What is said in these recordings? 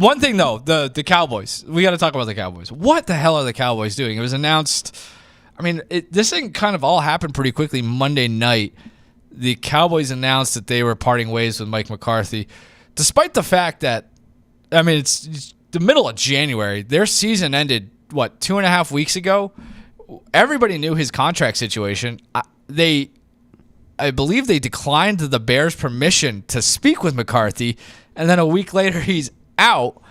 One thing, though, the Cowboys. We got to talk about the Cowboys. What the hell are the Cowboys doing? It was announced. I mean, this thing kind of all happened pretty quickly Monday night. The Cowboys announced that they were parting ways with Mike McCarthy, despite the fact that, I mean, it's the middle of January. Their season ended, 2.5 weeks ago? Everybody knew his contract situation. I believe they declined the Bears' permission to speak with McCarthy, and then a week later he's out.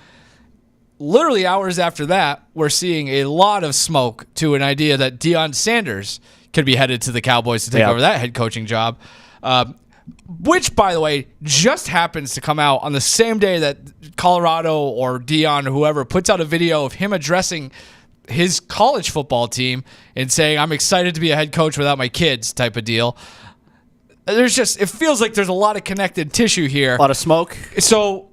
Literally hours after that, we're seeing a lot of smoke to an idea that Deion Sanders could be headed to the Cowboys to take over that head coaching job, which, by the way, just happens to come out on the same day that Colorado or Deion or whoever puts out a video of him addressing his college football team and saying, I'm excited to be a head coach without my kids type of deal. It feels like there's a lot of connected tissue here. A lot of smoke. So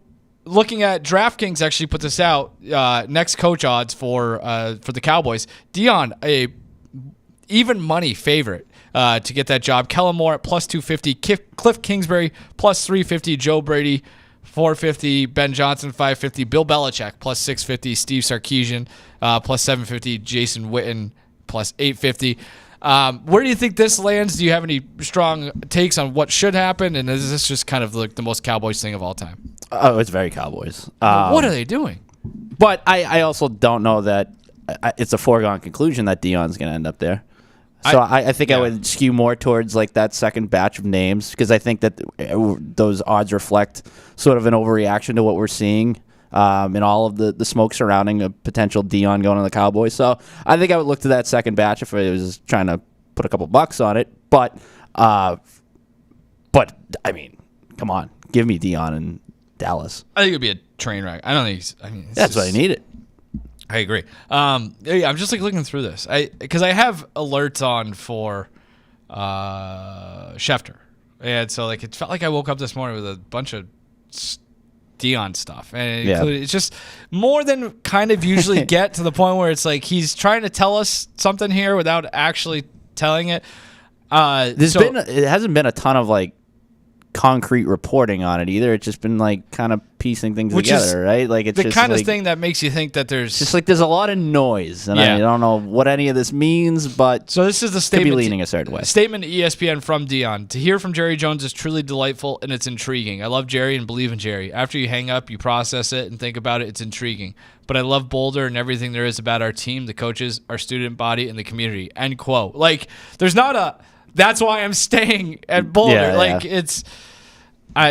looking at DraftKings actually put this out, next coach odds for the Cowboys. Deion, a even money favorite to get that job. Kellen Moore at plus 250. Cliff Kingsbury plus 350. Joe Brady 450. Ben Johnson 550. Bill Belichick plus 650. Steve Sarkisian plus 750. Jason Witten plus 850. Where do you think this lands? Do you have any strong takes on what should happen? And is this just kind of like the most Cowboys thing of all time? Oh, it's very Cowboys. What are they doing? But I also don't know that it's a foregone conclusion that Deion's going to end up there. So I think I would skew more towards like that second batch of names because I think that those odds reflect sort of an overreaction to what we're seeing and all of the smoke surrounding a potential Deion going to the Cowboys. So I think I would look to that second batch if I was trying to put a couple bucks on it. But I mean, come on, give me Deion in Dallas. I think it'd be a train wreck. I don't think. That's what I needed. I agree. Yeah, I'm just like looking through this. Because I have alerts on for Schefter, and so like it felt like I woke up this morning with a bunch of Deion stuff, and it's just more than kind of usually get to the point where it's like he's trying to tell us something here without actually telling it. It hasn't been a ton of like concrete reporting on it either. It's just been like kind of piecing things together, right? Like it's the just kind like, of thing that makes you think that there's there's a lot of noise, and I don't know what any of this means, but so this is the statement. Could be leaning a certain way. Statement to ESPN from Deion: to hear from Jerry Jones is truly delightful and it's intriguing. I love Jerry and believe in Jerry. After you hang up, you process it and think about it. It's intriguing. But I love Boulder and everything there is about our team, the coaches, our student body, and the community. End quote. Like there's not a. That's why I'm staying at Boulder. It's.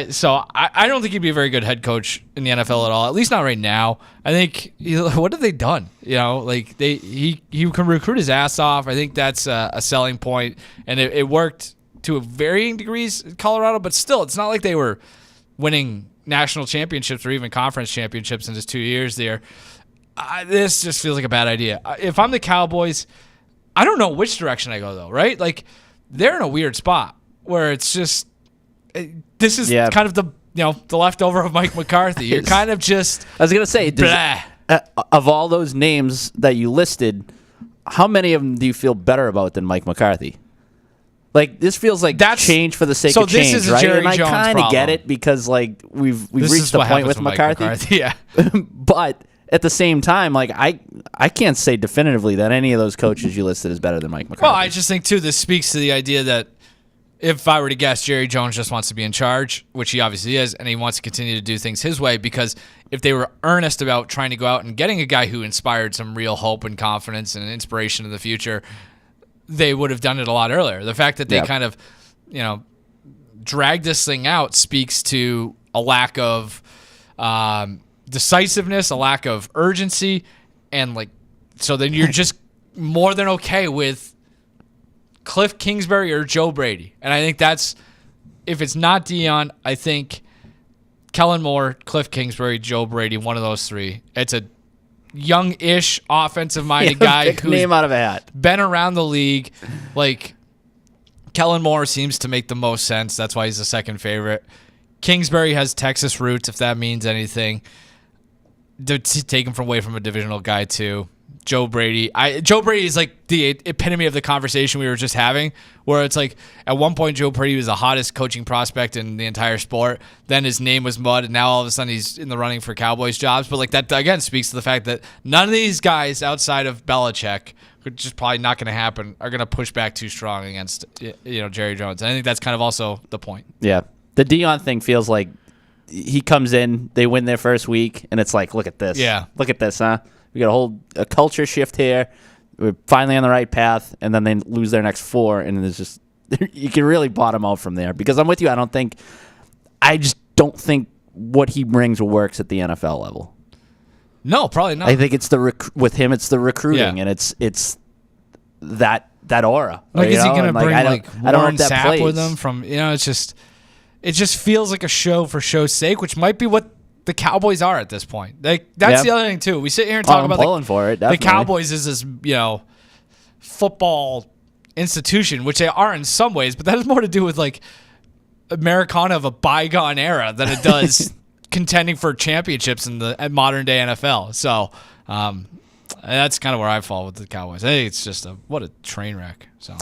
So I don't think he'd be a very good head coach in the NFL at all. At least not right now. I think what have they done? Like he can recruit his ass off. I think that's a selling point, and it worked to varying degrees in Colorado. But still, it's not like they were winning national championships or even conference championships in just 2 years there. This just feels like a bad idea. If I'm the Cowboys, I don't know which direction I go though. Right? Like they're in a weird spot where it's just. This is kind of the leftover of Mike McCarthy. You're kind of just. I was gonna say, of all those names that you listed, how many of them do you feel better about than Mike McCarthy? Like this feels like change for the sake of change, this is right? Jerry and I kind of get it because like we've reached the point with McCarthy. Yeah, but at the same time, like I can't say definitively that any of those coaches you listed is better than Mike McCarthy. Well, I just think too this speaks to the idea that. If I were to guess, Jerry Jones just wants to be in charge, which he obviously is, and he wants to continue to do things his way because if they were earnest about trying to go out and getting a guy who inspired some real hope and confidence and inspiration in the future, they would have done it a lot earlier. The fact that they kind of, dragged this thing out speaks to a lack of decisiveness, a lack of urgency, and so then you're just more than okay with Cliff Kingsbury or Joe Brady. And I think if it's not Deion, I think Kellen Moore, Cliff Kingsbury, Joe Brady, one of those three. It's a young-ish offensive-minded guy who's name out of a hat. Been around the league. Like, Kellen Moore seems to make the most sense. That's why he's the second favorite. Kingsbury has Texas roots, if that means anything. To take him away from a divisional guy, too. Joe Brady. Joe Brady is like the epitome of the conversation we were just having, where it's like at one point Joe Brady was the hottest coaching prospect in the entire sport. Then his name was mud, and now all of a sudden he's in the running for Cowboys jobs. But like that again speaks to the fact that none of these guys outside of Belichick, which is probably not going to happen, are going to push back too strong against Jerry Jones. And I think that's kind of also the point. Yeah, the Dion thing feels like he comes in, they win their first week, and it's like, look at this. Yeah, look at this, huh? We got a culture shift here. We're finally on the right path, and then they lose their next 4, and it's just you can really bottom out from there. Because I'm with you. I just don't think what he brings works at the NFL level. No, probably not. I think it's with him. It's the recruiting, and it's that aura. Like, is he going to bring Warren Sapp plays with him? It just feels like a show for show's sake, which might be what the Cowboys are at this point. Like that's the other thing too. We sit here and talk about the Cowboys is this football institution, which they are in some ways, but that has more to do with like Americana of a bygone era than it does contending for championships in the modern day NFL. So that's kind of where I fall with the Cowboys. I think it's just what a train wreck. So.